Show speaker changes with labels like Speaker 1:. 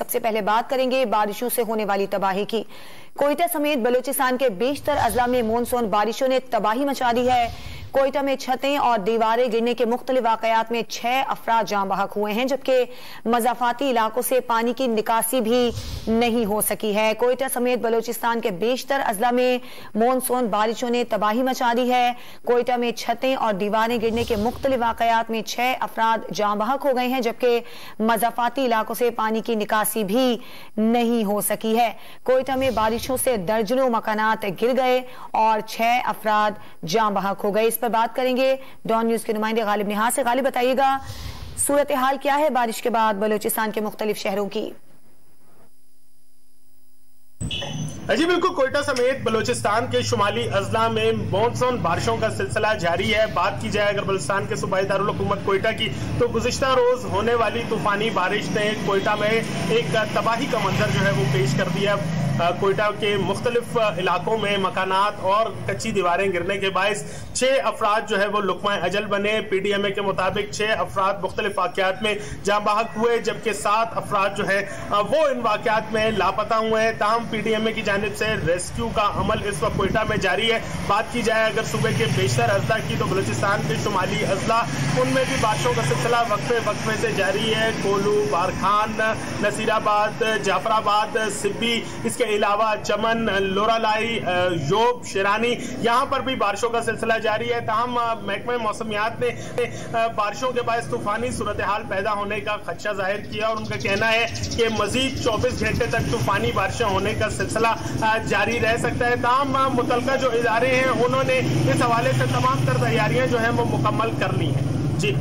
Speaker 1: सबसे पहले बात करेंगे बारिशों से होने वाली तबाही की। कोयटा समेत बलूचिस्तान के बेशतर अजला में मानसून बारिशों ने तबाही मचा दी है। कोयटा में छतें और दीवारें गिरने के मुख्तलिफ वाकयात में 6 अफराद जाँ बहक हुए हैं, जबकि मज़ाफाती इलाकों से पानी की निकासी भी नहीं हो सकी है। कोयटा समेत बलूचिस्तान के बेशतर अजला में मानसून बारिशों ने तबाही मचा दी है। कोयटा में छतें और दीवारें गिरने के मुख्तलिफ वाकयात में 6 अफराद जाँ बहक हो गए हैं, जबकि मज़ाफाती इलाकों से पानी की निकासी भी नहीं हो सकी है। कोयटा में बारिशों से दर्जनों मकानात गिर गए और 6 अफराद जाँ बहक हो गए। इस पर बात करेंगे डॉन न्यूज के नुमाइंदे गालिब निहाल से। गालिब, बताइएगा सूरत हाल क्या है बारिश के बाद बलूचिस्तान के मुख्तलिफ शहरों की?
Speaker 2: जी बिल्कुल, कोयटा समेत बलूचिस्तान के शुमाली अजला में मानसून बारिशों का सिलसिला जारी है। बात की जाए अगर बलूचिस्तान के सूबाई दारुल हुकूमत कोयटा की, तो गुज़िश्ता रोज होने वाली तूफानी बारिश ने कोयटा में एक तबाही का मंजर जो है वो पेश कर दिया। कोयटा के मुख्तलिफ इलाकों में मकानात और कच्ची दीवारें गिरने के बायस 6 अफराद जो है वो लुक़मा अजल बने। PDMA के मुताबिक 6 अफराद मुख्तलिफ वाक़यात में जाँ बहक हुए, जबकि 7 अफराद जो है वो इन वाक़यात में लापता हुए हैं। ताहम PDMA की जानिब से रेस्क्यू का अमल इस वक्त कोयटा में जारी है। बात की जाए अगर सूबे के बेशतर अजला की, तो बलूचिस्तान के शुमाली अजला उनमें भी बारिशों का सिलसिला वक्फे से जारी है। कोलू, बारखान, नसीराबाद, जाफराबाद, सिब्बी, इसके अलावा चमन, लोरालाई, योब, शिरानी, यहाँ पर भी बारिशों का सिलसिला जारी है। ताहम महकमा मौसमियात ने बारिशों के बायस तूफानी सूरत हाल पैदा होने का खदशा जाहिर किया और उनका कहना है कि मजीद 24 घंटे तक तूफानी बारिशें होने का सिलसिला जारी रह सकता है। ताहम मुतलका जो इदारे हैं उन्होंने इस हवाले से तमाम तर तैयारियां जो है वो मुकम्मल कर ली हैं। जी।